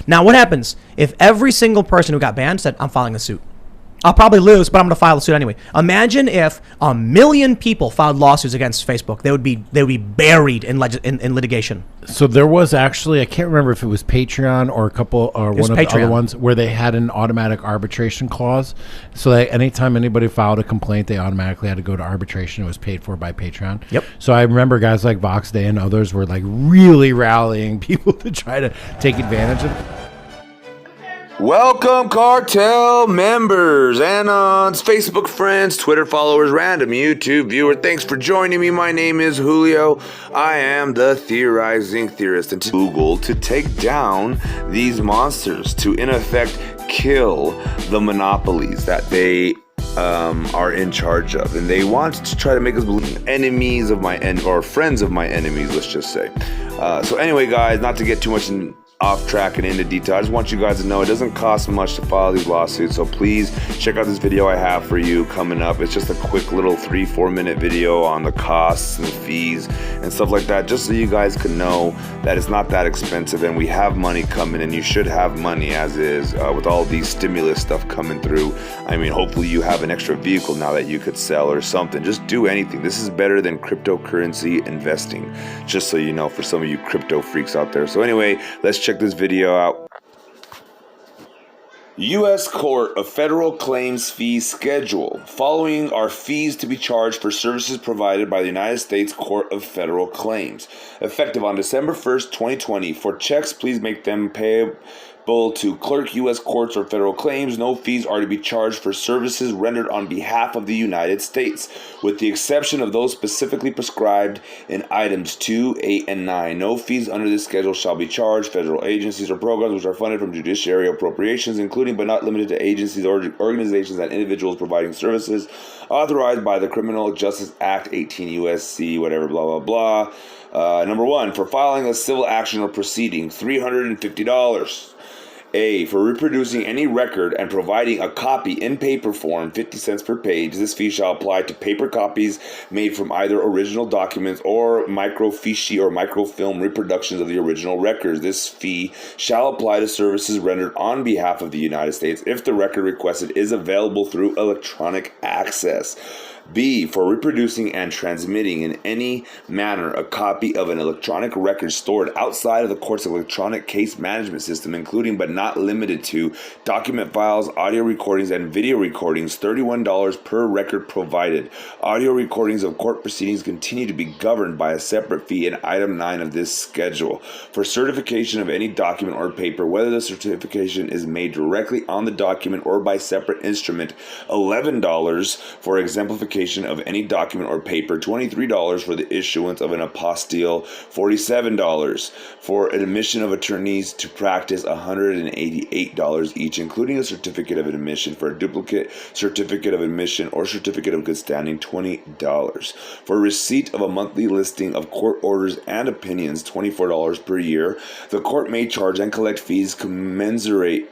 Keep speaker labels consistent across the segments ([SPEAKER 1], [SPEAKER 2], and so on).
[SPEAKER 1] Now, what happens if every single person who got banned said, I'm filing a suit? I'll probably lose, but I'm going to file a suit anyway. Imagine if 1 million people filed lawsuits against Facebook. They would be buried in litigation.
[SPEAKER 2] So there was actually, I can't remember if it was Patreon or a couple or one of the other ones where they had an automatic arbitration clause. So that anytime anybody filed a complaint, they automatically had to go to arbitration. It was paid for by Patreon.
[SPEAKER 1] Yep.
[SPEAKER 2] So I remember guys like Vox Day and others were like really rallying people to try to take advantage of it.
[SPEAKER 3] Welcome, cartel members, Anons, Facebook friends, Twitter followers, random YouTube viewer. Thanks for joining me. My name is Julio. I am the theorizing theorist, and to Google to take down these monsters, to in effect kill the monopolies that they are in charge of, and they want to try to make us believe enemies of my or friends of my enemies. Let's just say. So anyway, guys, not to get too much off track and into detail, I just want you guys to know it doesn't cost much to file these lawsuits, so please check out this video I have for you coming up. It's just a quick little 3-4 minute video on the costs and fees and stuff like that, just so you guys can know that it's not that expensive and we have money coming, and you should have money as is with all these stimulus stuff coming through. I mean, hopefully you have an extra vehicle now that you could sell or something. Just do anything. This is better than cryptocurrency investing, just so you know, for some of you crypto freaks out there. So anyway, let's check this video out. U.S. Court of Federal Claims Fee Schedule. Following are fees to be charged for services provided by the United States Court of Federal Claims. Effective on December 1st, 2020. For checks, please make them payable to clerk U.S. courts or federal claims. No fees are to be charged for services rendered on behalf of the United States, with the exception of those specifically prescribed in items 2, 8, and 9. No fees under this schedule shall be charged. Federal agencies or programs which are funded from judiciary appropriations, including but not limited to agencies or organizations and individuals providing services authorized by the Criminal Justice Act 18 U.S.C. whatever, blah, blah, blah. Number 1, for filing a civil action or proceeding, $350. A, for reproducing any record and providing a copy in paper form, 50 cents per page. This fee shall apply to paper copies made from either original documents or microfiche or microfilm reproductions of the original records. This fee shall apply to services rendered on behalf of the United States if the record requested is available through electronic access. B, for reproducing and transmitting in any manner a copy of an electronic record stored outside of the court's electronic case management system, including but not limited to document files, audio recordings, and video recordings, $31 per record provided. Audio recordings of court proceedings continue to be governed by a separate fee in item 9 of this schedule. For certification of any document or paper, whether the certification is made directly on the document or by separate instrument, $11 for exemplification of any document or paper, $23 for the issuance of an apostille, $47 for admission of attorneys to practice, $188 each, including a certificate of admission. For a duplicate certificate of admission or certificate of good standing, $20. For receipt of a monthly listing of court orders and opinions, $24 per year. The court may charge and collect fees commensurate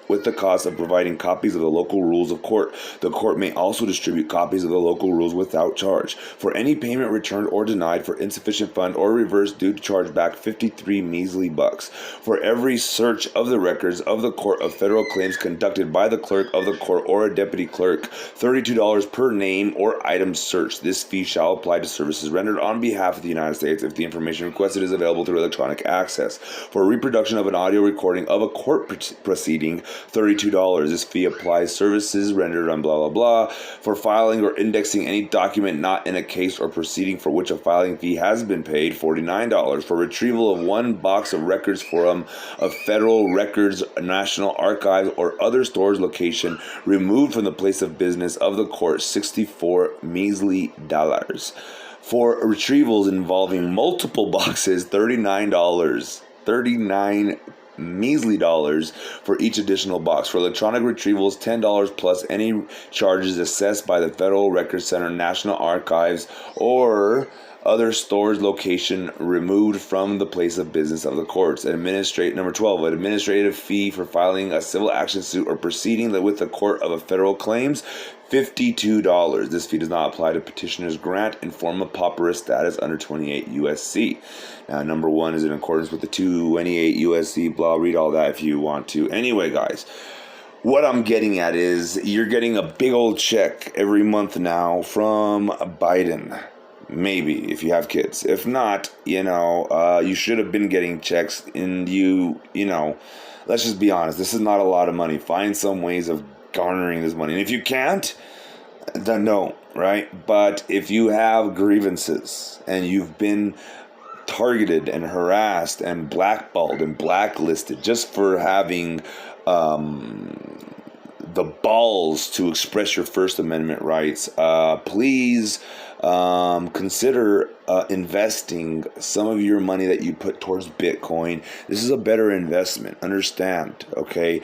[SPEAKER 3] with the cost of providing copies of the local rules of court. The court may also distribute copies of the local rules without charge. For any payment returned or denied for insufficient fund or reversed due to charge back, 53 measly bucks. For every search of the records of the Court of Federal Claims conducted by the clerk of the court or a deputy clerk, $32 per name or item searched. This fee shall apply to services rendered on behalf of the United States if the information requested is available through electronic access. For reproduction of an audio recording of a court proceeding, $32. This fee applies services rendered on blah, blah, blah. For filing or indexing any document not in a case or proceeding for which a filing fee has been paid, $49. For retrieval of one box of records from a federal records, National Archives, or other storage location removed from the place of business of the court, $64 measly dollars. For retrievals involving multiple boxes, $39. $39 measly dollars for each additional box. For electronic retrievals, $10 plus any charges assessed by the Federal Records Center, National Archives, or other storage location removed from the place of business of the courts. Number 12, an administrative fee for filing a civil action suit or proceeding with the court of a federal claims, $52. This fee does not apply to petitioner's grant in form of pauperous status under 28 USC. Now, number 1 is in accordance with the 28 USC, blah, read all that if you want to. Anyway, guys, what I'm getting at is you're getting a big old check every month now from Biden. Maybe, if you have kids. If not, you should have been getting checks, and let's just be honest, this is not a lot of money. Find some ways of garnering this money. And if you can't, then no, right? But if you have grievances and you've been targeted and harassed and blackballed and blacklisted just for having the balls to express your First Amendment rights, please consider investing some of your money that you put towards Bitcoin. This is a better investment. Understand, okay?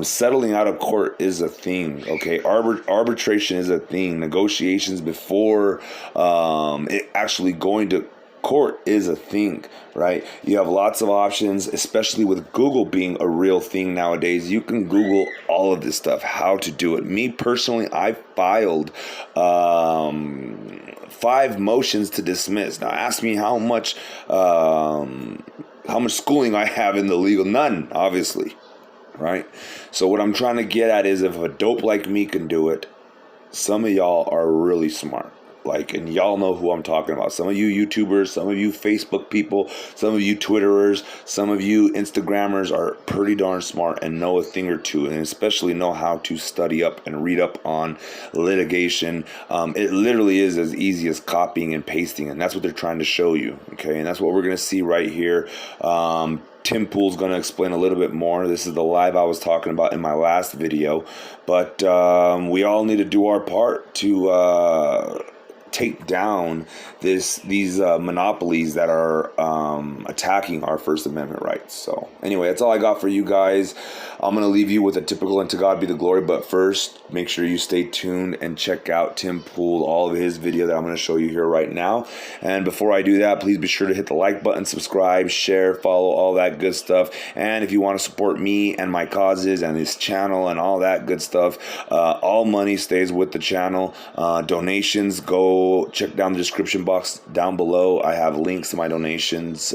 [SPEAKER 3] Settling out of court is a thing, okay? Arbitration is a thing. Negotiations before it actually going to court is a thing, right? You have lots of options, especially with Google being a real thing nowadays. You can Google all of this stuff, how to do it. Me personally, I filed 5 motions to dismiss. Now ask me how much schooling I have in the legal. None, obviously, right? So what I'm trying to get at is, if a dope like me can do it, some of y'all are really smart. And y'all know who I'm talking about. Some of you YouTubers, some of you Facebook people, some of you Twitterers, some of you Instagrammers are pretty darn smart and know a thing or two, and especially know how to study up and read up on litigation. It literally is as easy as copying and pasting, and that's what they're trying to show you, okay? And that's what we're going to see right here. Tim Pool's going to explain a little bit more. This is the live I was talking about in my last video, but we all need to do our part to take down these monopolies that are attacking our First Amendment rights. So anyway, that's all I got for you guys. I'm going to leave you with a typical "and to God be the glory," but first, make sure you stay tuned and check out Tim Pool, all of his video that I'm going to show you here right now. And before I do that, please be sure to hit the like button, subscribe, share, follow, all that good stuff. And if you want to support me and my causes and this channel and all that good stuff, all money stays with the channel. Donations, go check down the description box down below. I have links to my donations,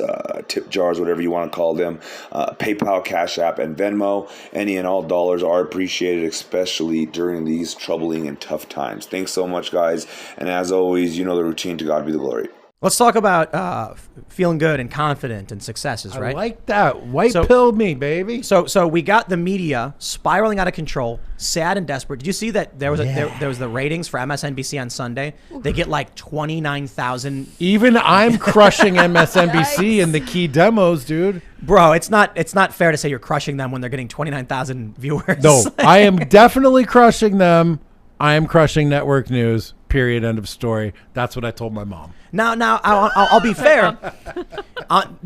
[SPEAKER 3] tip jars, whatever you want to call them, PayPal, Cash App, and Venmo. Any and all dollars are appreciated, especially during these troubling and tough times. Thanks so much, guys. And as always, you know the routine. To God be the glory.
[SPEAKER 1] Let's talk about feeling good and confident and successes, right?
[SPEAKER 2] I like that. White pill me, baby.
[SPEAKER 1] So we got the media spiraling out of control, sad and desperate. Did you see that there was there was the ratings for MSNBC on Sunday? They get like 29,000.
[SPEAKER 2] Even I'm crushing MSNBC in the key demos, dude.
[SPEAKER 1] Bro, it's not fair to say you're crushing them when they're getting 29,000 viewers.
[SPEAKER 2] No, I am definitely crushing them. I am crushing network news. Period. End of story. That's what I told my mom.
[SPEAKER 1] Now, I'll be fair.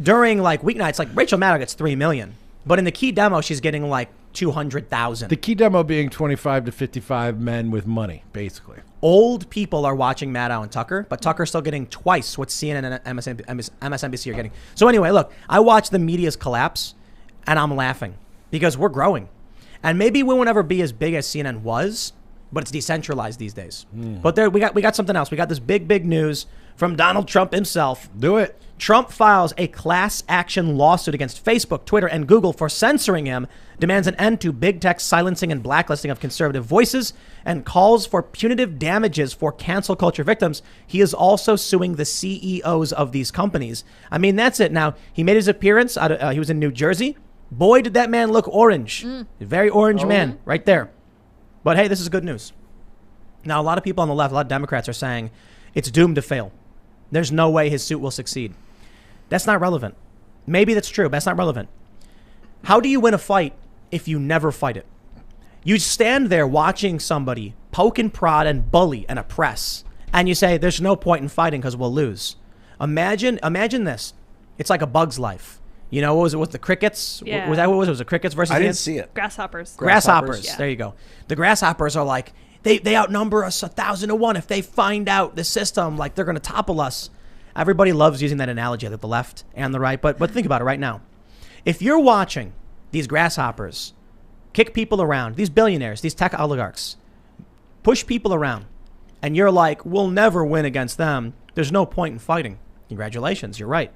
[SPEAKER 1] During like weeknights, like Rachel Maddow gets 3 million, but in the key demo, she's getting like 200,000.
[SPEAKER 2] The key demo being 25 to 55 men with money, basically.
[SPEAKER 1] Old people are watching Maddow and Tucker, but Tucker's still getting twice what CNN and MSNBC are getting. So anyway, look, I watch the media's collapse, and I'm laughing because we're growing, and maybe we won't ever be as big as CNN was. But it's decentralized these days. But there we got something else. We got this big news from Donald Trump himself.
[SPEAKER 2] Do it.
[SPEAKER 1] Trump files a class action lawsuit against Facebook, Twitter, and Google for censoring him, demands an end to big tech's silencing and blacklisting of conservative voices, and calls for punitive damages for cancel culture victims. He is also suing the CEOs of these companies. I mean, that's it. Now, he made his appearance. He was in New Jersey. Boy, did that man look orange. A very orange man right there. But hey, this is good news. Now, a lot of people on the left, a lot of Democrats are saying it's doomed to fail. There's no way his suit will succeed. That's not relevant. Maybe that's true, but that's not relevant. How do you win a fight if you never fight it? You stand there watching somebody poke and prod and bully and oppress, and you say, there's no point in fighting because we'll lose. Imagine this. It's like A Bug's Life. You know, what was it with the crickets?
[SPEAKER 4] Yeah.
[SPEAKER 1] Was that what it was? It was the crickets versus
[SPEAKER 3] I didn't see it.
[SPEAKER 4] Grasshoppers.
[SPEAKER 1] Grasshoppers.
[SPEAKER 4] Yeah.
[SPEAKER 1] There you go. The grasshoppers are like, They outnumber us 1,000 to 1. If they find out the system, like they're going to topple us. Everybody loves using that analogy, like the left and the right. But think about it right now. If you're watching these grasshoppers kick people around, these billionaires, these tech oligarchs, push people around, and you're like, we'll never win against them. There's no point in fighting. Congratulations, you're right.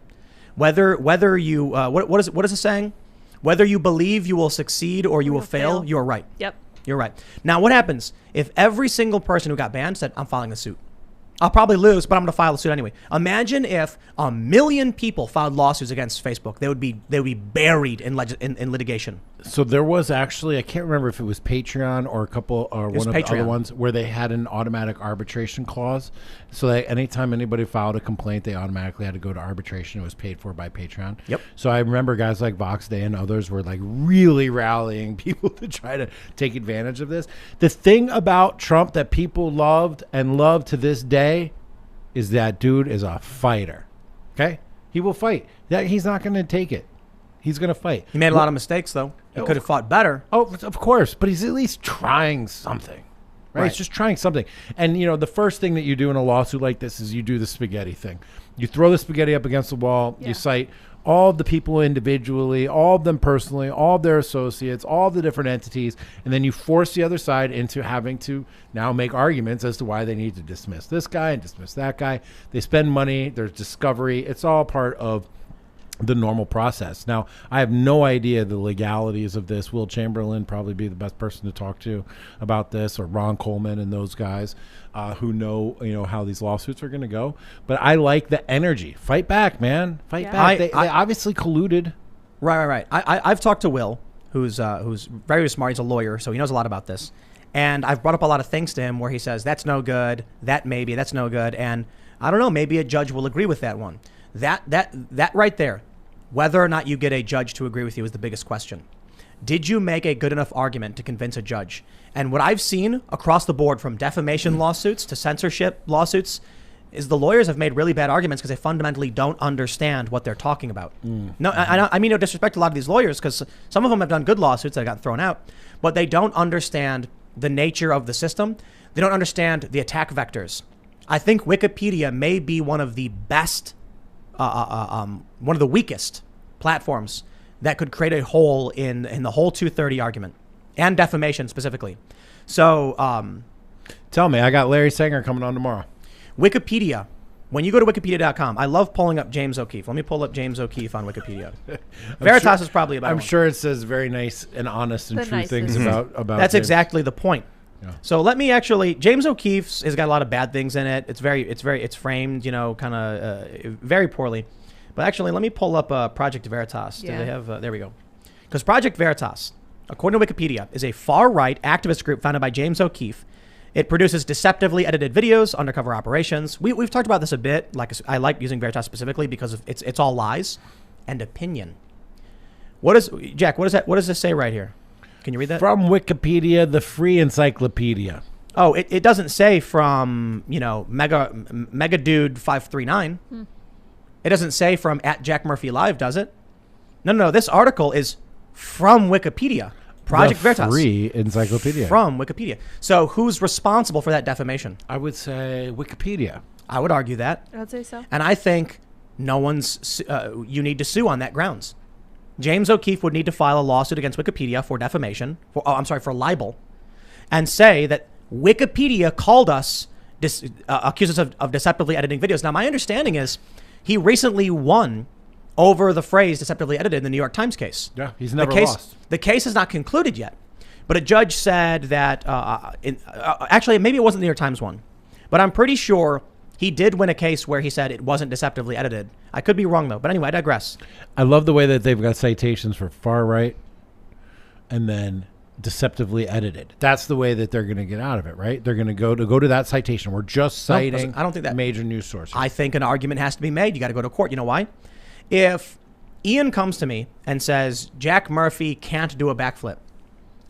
[SPEAKER 1] Whether you what is it saying? Whether you believe you will succeed or you will fail, you're right.
[SPEAKER 4] Yep.
[SPEAKER 1] You're right. Now, what happens if every single person who got banned said, I'm filing the suit? I'll probably lose, but I'm going to file a suit anyway. Imagine if 1 million people filed lawsuits against Facebook. They would be buried in litigation.
[SPEAKER 2] So there was actually, I can't remember if it was Patreon or a couple or one of the other ones where they had an automatic arbitration clause. So that anytime anybody filed a complaint, they automatically had to go to arbitration. It was paid for by Patreon.
[SPEAKER 1] Yep.
[SPEAKER 2] So I remember guys like Vox Day and others were like really rallying people to try to take advantage of this. The thing about Trump that people loved and love to this day is that dude is a fighter. Okay? He will fight. He's not going to take it. He's going to fight.
[SPEAKER 1] He made a lot of mistakes, though. He could have fought better.
[SPEAKER 2] Oh, of course. But he's at least trying something. Right? He's just trying something. And, you know, the first thing that you do in a lawsuit like this is you do the spaghetti thing. You throw the spaghetti up against the wall. Yeah. You cite all of the people individually, all of them personally, all of their associates, all of the different entities. And then you force the other side into having to now make arguments as to why they need to dismiss this guy and dismiss that guy. They spend money. There's discovery. It's all part of the normal process. Now, I have no idea the legalities of this. Will Chamberlain probably be the best person to talk to about this, or Ron Coleman and those guys who know, how these lawsuits are going to go. But I like the energy. Fight back, man. Fight back. They obviously colluded.
[SPEAKER 1] Right. I've talked to Will, who's very smart. He's a lawyer, so he knows a lot about this. And I've brought up a lot of things to him where he says, that's no good, that's no good. And I don't know, maybe a judge will agree with that one. That right there, whether or not you get a judge to agree with you is the biggest question. Did you make a good enough argument to convince a judge? And what I've seen across the board, from defamation lawsuits to censorship lawsuits, is the lawyers have made really bad arguments because they fundamentally don't understand what they're talking about. No, I mean no disrespect to a lot of these lawyers, because some of them have done good lawsuits that got thrown out, but they don't understand the nature of the system. They don't understand the attack vectors. I think Wikipedia may be one of the best one of the weakest platforms that could create a hole in the whole 230 argument and defamation specifically. So
[SPEAKER 2] tell me, I got Larry Sanger coming on tomorrow.
[SPEAKER 1] Wikipedia. When you go to wikipedia.com, I love pulling up James O'Keefe. Let me pull up James O'Keefe on Wikipedia. Veritas is probably about.
[SPEAKER 2] I'm sure it says very nice and honest and true things about.
[SPEAKER 1] That's James. Exactly the point. Yeah. So let me James O'Keefe's has got a lot of bad things in it. It's framed, kind of very poorly. But actually, let me pull up Project Veritas. Do they have? There we go. Because Project Veritas, according to Wikipedia, is a far-right activist group founded by James O'Keefe. It produces deceptively edited videos, undercover operations. We've talked about this a bit. I like using Veritas specifically because it's all lies and opinion. Jack? What does this say right here? Can you read that?
[SPEAKER 2] From Wikipedia, the free encyclopedia.
[SPEAKER 1] Oh, it doesn't say from, Mega Dude 539. It doesn't say from @JackMurphyLive, does it? No. This article is from Wikipedia. Project Veritas.
[SPEAKER 2] Free encyclopedia.
[SPEAKER 1] From Wikipedia. So who's responsible for that defamation?
[SPEAKER 2] I would say Wikipedia.
[SPEAKER 1] I would argue that.
[SPEAKER 4] I'd say so.
[SPEAKER 1] And I think you need to sue on that grounds. James O'Keefe would need to file a lawsuit against Wikipedia for defamation, for libel, and say that Wikipedia called us, accused us of deceptively editing videos. Now, my understanding is he recently won over the phrase deceptively edited in the New York Times case.
[SPEAKER 2] Yeah, he's never lost.
[SPEAKER 1] The case is not concluded yet, but a judge said that, actually, maybe it wasn't the New York Times one, but I'm pretty sure he did win a case where he said it wasn't deceptively edited. I could be wrong, though. But anyway, I digress.
[SPEAKER 2] I love the way that they've got citations for far right and then deceptively edited. That's the way that they're going to get out of it, right? They're going to go to that citation. We're just citing
[SPEAKER 1] I don't think that
[SPEAKER 2] major news sources.
[SPEAKER 1] I think an argument has to be made. You got to go to court. You know why? If Ian comes to me and says, Jack Murphy can't do a backflip,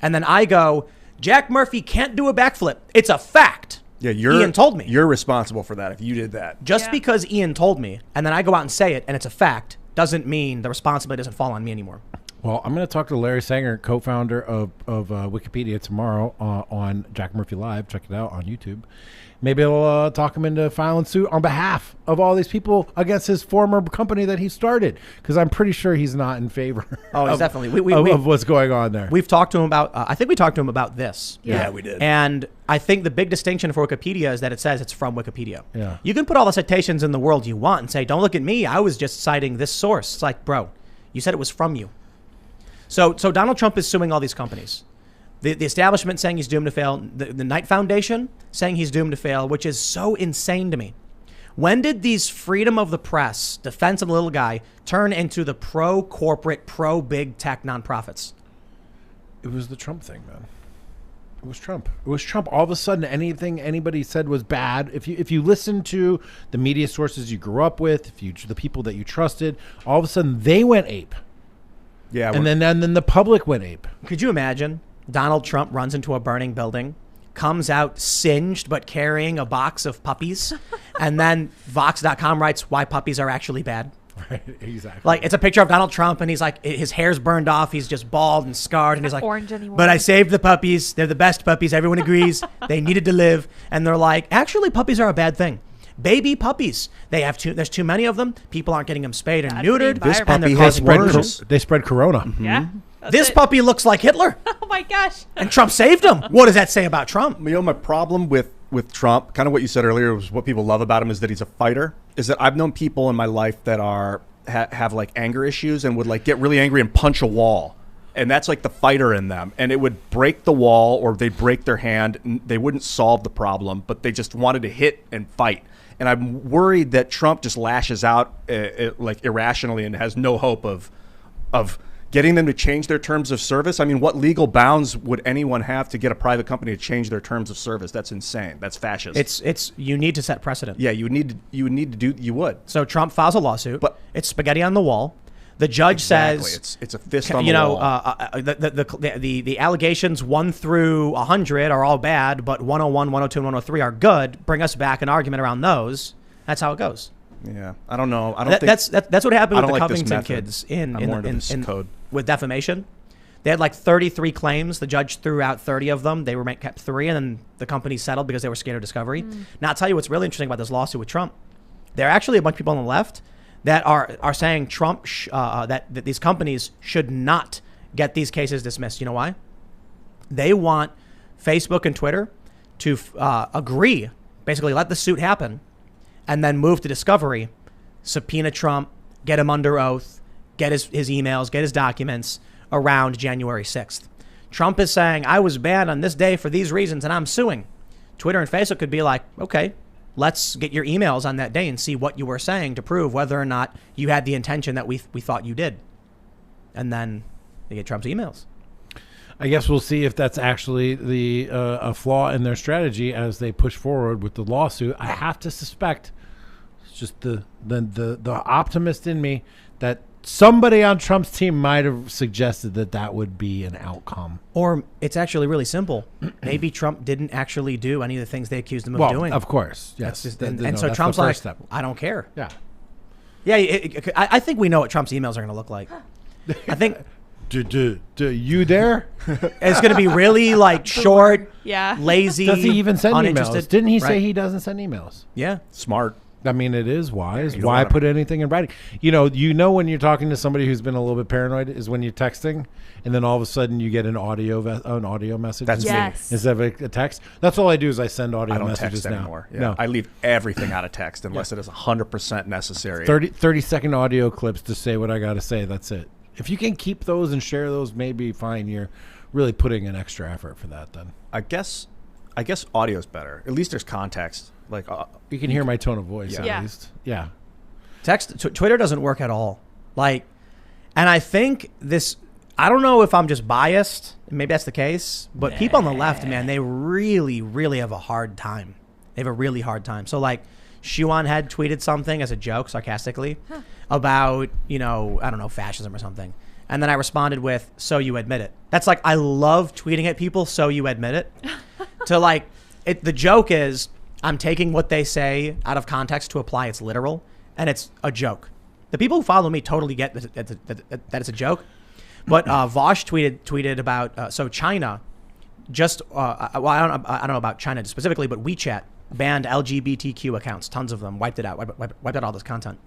[SPEAKER 1] and then I go, Jack Murphy can't do a backflip, it's a fact.
[SPEAKER 5] Yeah,
[SPEAKER 1] Ian told me.
[SPEAKER 5] You're responsible for that if you did that.
[SPEAKER 1] Just because Ian told me, and then I go out and say it, and it's a fact, doesn't mean the responsibility doesn't fall on me anymore.
[SPEAKER 2] Well, I'm going to talk to Larry Sanger, co-founder of Wikipedia, tomorrow on Jack Murphy Live. Check it out on YouTube. Maybe I'll talk him into filing suit on behalf of all these people against his former company that he started, because I'm pretty sure he's not in favor.
[SPEAKER 1] Oh, he's definitely
[SPEAKER 2] of what's going on there.
[SPEAKER 1] We've talked to him about. I think we talked to him about this.
[SPEAKER 5] Yeah, we did.
[SPEAKER 1] And I think the big distinction for Wikipedia is that it says it's from Wikipedia.
[SPEAKER 2] Yeah.
[SPEAKER 1] You can put all the citations in the world you want and say, "Don't look at me. I was just citing this source." It's like, bro, you said it was from you. So Donald Trump is suing all these companies. The establishment saying he's doomed to fail. The Knight Foundation saying he's doomed to fail, which is so insane to me. When did these freedom of the press, defense of the little guy, turn into the pro-corporate, pro-big tech nonprofits?
[SPEAKER 2] It was the Trump thing, man. It was Trump. It was Trump. All of a sudden, anything anybody said was bad. If you listen to the media sources you grew up with, the people that you trusted, all of a sudden they went ape.
[SPEAKER 5] Yeah,
[SPEAKER 2] and then the public went ape.
[SPEAKER 1] Could you imagine? Donald Trump runs into a burning building, comes out singed but carrying a box of puppies, and then Vox.com writes why puppies are actually bad.
[SPEAKER 2] Right, exactly.
[SPEAKER 1] Like, it's a picture of Donald Trump, and he's like, his hair's burned off, he's just bald and scarred, and he's like,
[SPEAKER 4] orange anymore.
[SPEAKER 1] But I saved the puppies. They're the best puppies. Everyone agrees. They needed to live. And they're like, actually, puppies are a bad thing. Baby puppies. There's too many of them. People aren't getting them spayed and neutered.
[SPEAKER 4] This
[SPEAKER 1] and they're
[SPEAKER 4] puppy
[SPEAKER 1] causing worms.
[SPEAKER 2] They spread corona.
[SPEAKER 1] Mm-hmm.
[SPEAKER 4] Yeah.
[SPEAKER 1] This puppy looks like Hitler.
[SPEAKER 4] Oh my gosh.
[SPEAKER 1] And Trump saved him. What does that say about Trump?
[SPEAKER 5] You know, my problem with Trump, kind of what you said earlier, was what people love about him is that he's a fighter. Is that I've known people in my life that have like anger issues and would like get really angry and punch a wall. And that's like the fighter in them. And it would break the wall or they'd break their hand. And they wouldn't solve the problem, but they just wanted to hit and fight. And I'm worried that Trump just lashes out like irrationally and has no hope of getting them to change their terms of service. I mean, what legal bounds would anyone have to get a private company to change their terms of service? That's insane. That's fascist.
[SPEAKER 1] It's you need to set precedent.
[SPEAKER 5] Yeah, you would.
[SPEAKER 1] So Trump files a lawsuit. But it's spaghetti on the wall. The judge says
[SPEAKER 5] it's a fist on the wall.
[SPEAKER 1] The allegations 1 through 100 are all bad, but 101, 102, and 103 are good. Bring us back an argument around those. That's how it goes.
[SPEAKER 5] Yeah, I don't know.
[SPEAKER 1] That's what happened with the
[SPEAKER 5] like
[SPEAKER 1] Covington kids in
[SPEAKER 5] code
[SPEAKER 1] with defamation. They had like 33 claims. The judge threw out 30 of them. They were kept 3, and then the company settled because they were scared of discovery. Now, I'll tell you what's really interesting about this lawsuit with Trump. There are actually a bunch of people on the left that are saying Trump that these companies should not get these cases dismissed. You know why? They want Facebook and Twitter to agree, basically let the suit happen, and then move to discovery, subpoena Trump, get him under oath, get his emails, get his documents around January 6th. Trump is saying, I was banned on this day for these reasons, and I'm suing. Twitter and Facebook could be like, okay, let's get your emails on that day and see what you were saying to prove whether or not you had the intention that we thought you did. And then they get Trump's emails.
[SPEAKER 2] I guess we'll see if that's actually a flaw in their strategy as they push forward with the lawsuit. I have to suspect, it's just the optimist in me, that somebody on Trump's team might have suggested that would be an outcome.
[SPEAKER 1] Or it's actually really simple. Maybe Trump didn't actually do any of the things they accused him of doing.
[SPEAKER 2] Of course, yes.
[SPEAKER 1] So Trump's like, I don't care.
[SPEAKER 2] Yeah.
[SPEAKER 1] Yeah, I think we know what Trump's emails are going to look like. I think...
[SPEAKER 2] You there?
[SPEAKER 1] It's going to be really like short, lazy.
[SPEAKER 2] Does he even send
[SPEAKER 1] uninterested?
[SPEAKER 2] emails? Didn't he say he doesn't send emails?
[SPEAKER 1] Yeah.
[SPEAKER 5] Smart.
[SPEAKER 2] I mean, it is wise. Why put anything in writing? You know when you're talking to somebody who's been a little bit paranoid is when you're texting, and then all of a sudden you get an audio message.
[SPEAKER 5] That's
[SPEAKER 4] me.
[SPEAKER 2] Instead of a text. That's all I do is I send audio messages
[SPEAKER 5] text
[SPEAKER 2] now.
[SPEAKER 5] Anymore. Yeah.
[SPEAKER 2] No,
[SPEAKER 5] I leave everything out of text unless it is 100% necessary.
[SPEAKER 2] 30-second audio clips to say what I got to say. That's it. If you can keep those and share those, maybe fine. You're really putting an extra effort for that then.
[SPEAKER 5] I guess audio's better. At least there's context. Like
[SPEAKER 2] you can hear my tone of voice at least. Yeah.
[SPEAKER 1] Twitter doesn't work at all. Like, and I think this, I don't know if I'm just biased. Maybe that's the case. But people on the left, man, they really, really have a hard time. They have a really hard time. So like, Shuan had tweeted something as a joke, sarcastically, about, I don't know, fascism or something. And then I responded with, so you admit it. That's like, I love tweeting at people, so you admit it. To like, the joke is, I'm taking what they say out of context to apply it's literal, and it's a joke. The people who follow me totally get that it's a joke. But Vosh tweeted about so China just well, I don't know about China specifically, but WeChat banned LGBTQ accounts, tons of them, wiped out all this content.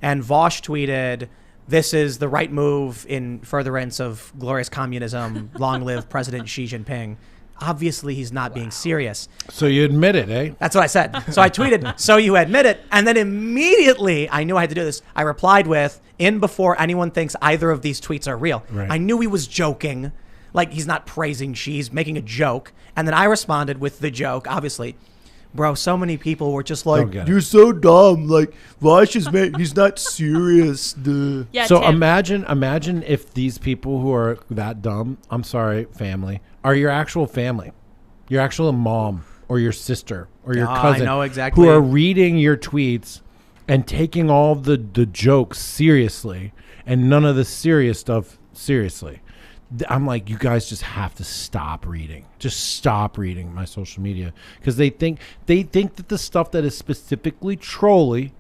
[SPEAKER 1] And Vosh tweeted, "This is the right move in furtherance of glorious communism. Long live President Xi Jinping." Obviously, he's not being serious.
[SPEAKER 2] So you admit it, eh?
[SPEAKER 1] That's what I said. So I tweeted, "So you admit it?" And then immediately, I knew I had to do this. I replied with, "In before anyone thinks either of these tweets are real."
[SPEAKER 2] Right.
[SPEAKER 1] I knew he was joking. Like, he's not praising Xi, he's making a joke. And then I responded with the joke, obviously. Bro, so many people were just like, "You're so dumb. Like, Vosh is he's not serious." Duh.
[SPEAKER 4] Yeah,
[SPEAKER 2] So
[SPEAKER 4] Tim.
[SPEAKER 2] imagine if these people who are that dumb, I'm sorry, family, are your actual family, your actual mom or your sister or your cousin,
[SPEAKER 1] I know exactly.
[SPEAKER 2] who are reading your tweets and taking all the jokes seriously and none of the serious stuff seriously. I'm like, you guys just have to stop reading. Just stop reading my social media, because they think that the stuff that is specifically trolly,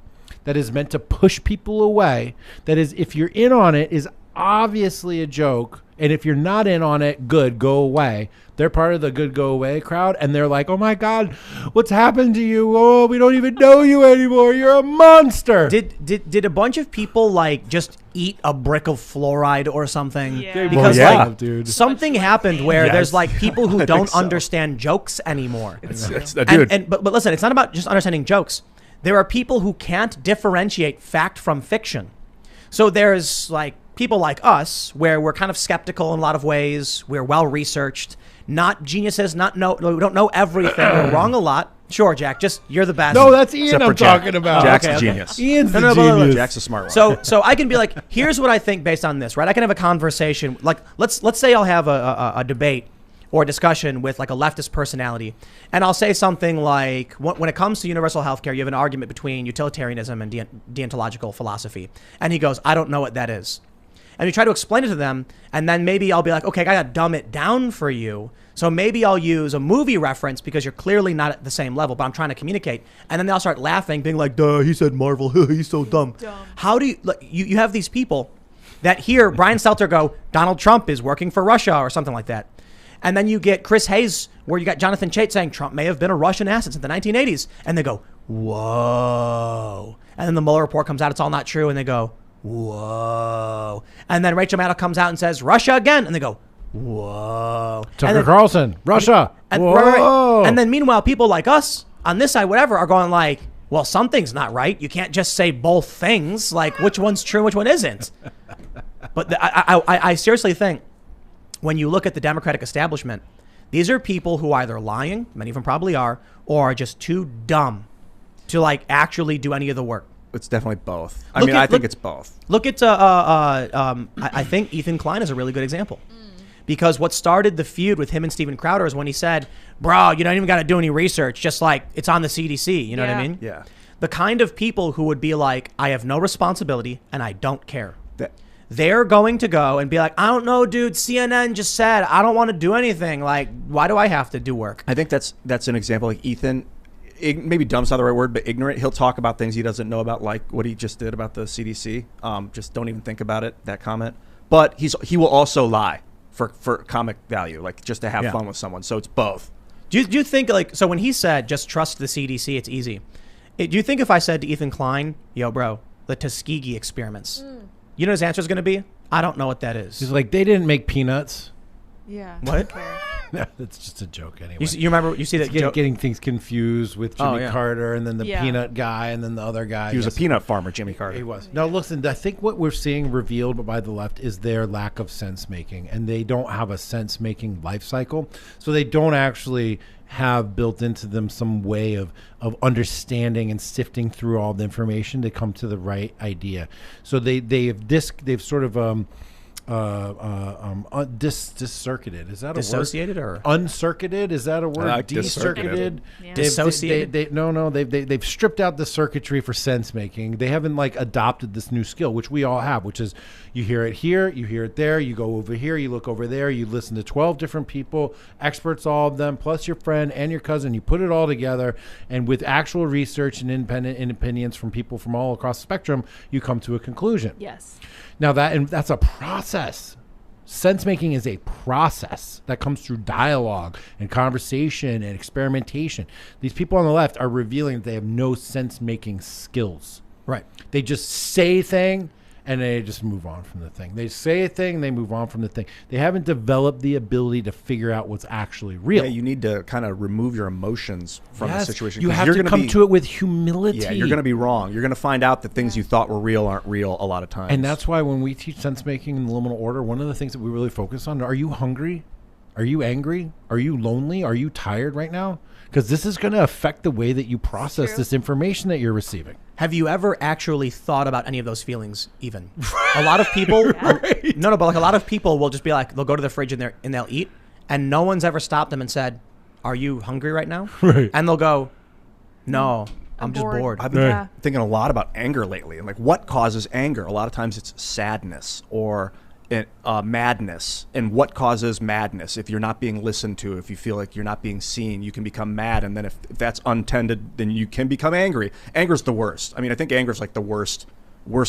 [SPEAKER 2] that is meant to push people away, that is, if you're in on it, is obviously a joke, and if you're not in on it, good, go away. They're part of the good go away crowd, and they're like, "Oh my God, what's happened to you? Oh, we don't even know you anymore. You're a monster."
[SPEAKER 1] Did a bunch of people like just eat a brick of fluoride or something?
[SPEAKER 4] Yeah.
[SPEAKER 1] Because
[SPEAKER 5] Well, yeah.
[SPEAKER 1] like
[SPEAKER 2] dude.
[SPEAKER 1] something happened where
[SPEAKER 5] Yes.
[SPEAKER 1] there's like people who
[SPEAKER 5] I
[SPEAKER 1] don't
[SPEAKER 5] think so.
[SPEAKER 1] understand jokes anymore.
[SPEAKER 5] Dude.
[SPEAKER 1] But listen, it's not about just understanding jokes. There are people who can't differentiate fact from fiction. So there's like people like us where we're kind of skeptical in a lot of ways. We're well researched, not geniuses, we don't know everything. We're wrong a lot. Sure, Jack, just you're the best.
[SPEAKER 2] No, that's Ian
[SPEAKER 5] Except
[SPEAKER 2] I'm
[SPEAKER 5] for Jack.
[SPEAKER 2] talking about.
[SPEAKER 5] Jack's
[SPEAKER 1] Okay,
[SPEAKER 5] a
[SPEAKER 1] okay.
[SPEAKER 5] genius.
[SPEAKER 2] Ian's the
[SPEAKER 1] No, no, no, no,
[SPEAKER 2] genius.
[SPEAKER 5] Jack's a smart one.
[SPEAKER 1] So I can be like, here's what I think based on this, right? I can have a conversation. Like, let's say I'll have a debate or a discussion with like a leftist personality, and I'll say something like, when it comes to universal healthcare, you have an argument between utilitarianism and deontological philosophy. And he goes, "I don't know what that is." And we try to explain it to them, and then maybe I'll be like, "Okay, I gotta dumb it down for you. So maybe I'll use a movie reference because you're clearly not at the same level, but I'm trying to communicate." And then they'll start laughing, being like, "Duh, he said Marvel. He's so dumb." How do you, like, you have these people that hear Brian Stelter go, "Donald Trump is working for Russia," or something like that. And then you get Chris Hayes, where you got Jonathan Chait saying Trump may have been a Russian asset since the 1980s. And they go, "Whoa." And then the Mueller report comes out, it's all not true. And they go, "Whoa." And then Rachel Maddow comes out and says, "Russia again." And they go, "Whoa."
[SPEAKER 2] Tucker Carlson, Russia.
[SPEAKER 1] And,
[SPEAKER 2] Whoa.
[SPEAKER 1] right. And then meanwhile, people like us on this side, whatever, are going like, "Well, something's not right. You can't just say both things. Like, which one's true and which one isn't?" But I seriously think when you look at the Democratic establishment, these are people who are either lying, many of them probably are, or are just too dumb to like actually do any of the work.
[SPEAKER 5] It's definitely both. I think it's both.
[SPEAKER 1] Look at I think Ethan Klein is a really good example. Because what started the feud with him and Steven Crowder is when he said, "Bro, you don't even got to do any research. Just like it's on the CDC." You know what I mean?
[SPEAKER 5] Yeah.
[SPEAKER 1] The kind of people who would be like, "I have no responsibility and I don't care." They're going to go and be like, "I don't know, dude. CNN just said I don't want to do anything. Like, why do I have to do work?"
[SPEAKER 5] I think that's an example. Like Ethan, maybe dumb's not the right word, but ignorant. He'll talk about things he doesn't know about, like what he just did about the CDC. Just don't even think about it. That comment. But he will also lie for comic value, like just to have fun with someone. So it's both.
[SPEAKER 1] Do you think like, so when he said just trust the CDC, it's easy. Do you think if I said to Ethan Klein, "Yo, bro, the Tuskegee experiments," you know his answer is going to be, "I don't know what that is."
[SPEAKER 2] He's like, "They didn't make peanuts."
[SPEAKER 4] Yeah.
[SPEAKER 1] What?
[SPEAKER 2] No, that's just a joke anyway.
[SPEAKER 1] You remember, you see that
[SPEAKER 2] Getting things confused with Jimmy
[SPEAKER 1] yeah.
[SPEAKER 2] Carter and then the
[SPEAKER 4] Yeah.
[SPEAKER 2] peanut guy and then the other guy.
[SPEAKER 5] He was
[SPEAKER 2] Yes.
[SPEAKER 5] a peanut farmer, Jimmy Carter.
[SPEAKER 2] He was. Now, listen, I think what we're seeing revealed by the left is their lack of sense making, and they don't have a sense making life cycle. So they don't actually have built into them some way of understanding and sifting through all the information to come to the right idea. So they've sort of discircuited. Is that a
[SPEAKER 1] dissociated
[SPEAKER 2] word?
[SPEAKER 1] or
[SPEAKER 2] Uncircuited? Is that a word?
[SPEAKER 5] like
[SPEAKER 2] Decircuited.
[SPEAKER 4] Yeah.
[SPEAKER 1] Dissociated?
[SPEAKER 2] They've stripped out the circuitry for sense making. They haven't like adopted this new skill, which we all have, which is you hear it here, you hear it there, you go over here, you look over there, you listen to 12 different people, experts, all of them, plus your friend and your cousin. You put it all together, and with actual research and independent opinions from people from all across the spectrum, you come to a conclusion.
[SPEAKER 4] Yes.
[SPEAKER 2] Now that's a process. Sense making is a process that comes through dialogue and conversation and experimentation. These people on the left are revealing that they have no sense making skills.
[SPEAKER 1] Right.
[SPEAKER 2] They just say a thing and they just move on from the thing. They say a thing, they move on from the thing. They haven't developed the ability to figure out what's actually real.
[SPEAKER 5] Yeah, you need to kind of remove your emotions from the situation.
[SPEAKER 2] You have to come to it with humility.
[SPEAKER 5] Yeah, you're going to be wrong. You're going to find out that things you thought were real aren't real a lot of times.
[SPEAKER 2] And that's why when we teach sense making in the liminal order, one of the things that we really focus on, are you hungry? Are you angry? Are you lonely? Are you tired right now? Because this is going to affect the way that you process this information that you're receiving.
[SPEAKER 1] Have you ever actually thought about any of those feelings even? A lot of people, but like a lot of people will just be like, they'll go to the fridge and they'll eat, and no one's ever stopped them and said, are you hungry right now?
[SPEAKER 2] Right.
[SPEAKER 1] And they'll go, no, I'm just bored.
[SPEAKER 5] I've been thinking a lot about anger lately, and like what causes anger. A lot of times it's sadness or madness. And what causes madness? If you're not being listened to, if you feel like you're not being seen, you can become mad. And then if that's untended, then you can become angry. Anger's the worst. I mean, I think anger's like the worst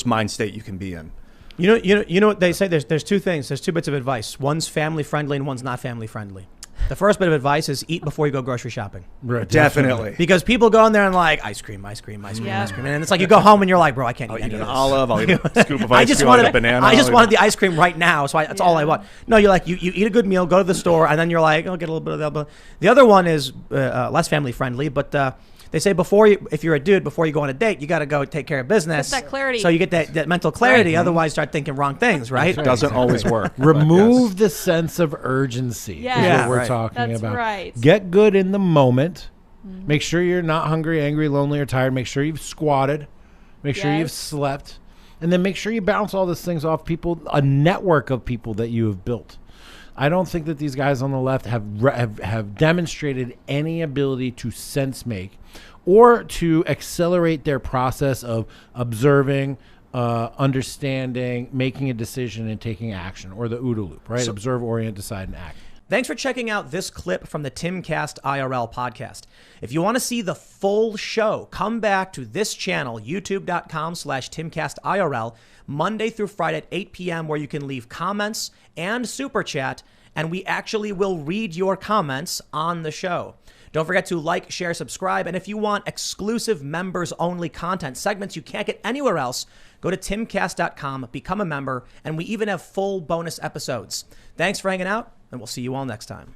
[SPEAKER 5] mind state you can be in.
[SPEAKER 1] You know what they say? There's two things. There's two bits of advice. One's family friendly and one's not family friendly. The first bit of advice is eat before you go grocery shopping.
[SPEAKER 2] Right,
[SPEAKER 5] definitely.
[SPEAKER 1] Because people go in there and like ice cream. And it's like you go home and you're like, bro, I can't eat any of this.
[SPEAKER 5] Olive, I'll eat a scoop of ice cream, a banana.
[SPEAKER 1] I just wanted the ice cream right now, so that's all I want. No, you're like, you eat a good meal, go to the store, and then you're like, I'll get a little bit of that. The other one is less family friendly, but they say if you're a dude, before you go on a date, you got to go take care of business.
[SPEAKER 4] Get that clarity.
[SPEAKER 1] So you get that mental clarity. Right. Otherwise, start thinking wrong things, right?
[SPEAKER 5] It doesn't always work.
[SPEAKER 2] Remove the sense of urgency.
[SPEAKER 4] Yes.
[SPEAKER 2] Is what we're talking
[SPEAKER 4] That's
[SPEAKER 2] about.
[SPEAKER 4] Right.
[SPEAKER 2] Get good in the moment. Make sure you're not hungry, angry, lonely, or tired. Make sure you've squatted. Make sure you've slept. And then make sure you bounce all these things off people, a network of people that you have built. I don't think that these guys on the left have demonstrated any ability to sense make or to accelerate their process of observing, understanding, making a decision, and taking action, or the OODA loop, right? Observe, orient, decide, and act.
[SPEAKER 1] Thanks for checking out this clip from the Timcast IRL podcast. If you want to see the full show, come back to this channel, youtube.com/TimcastIRL, Monday through Friday at 8 p.m., where you can leave comments and super chat, and we actually will read your comments on the show. Don't forget to like, share, subscribe, and if you want exclusive members-only content, segments you can't get anywhere else, go to timcast.com, become a member, and we even have full bonus episodes. Thanks for hanging out, and we'll see you all next time.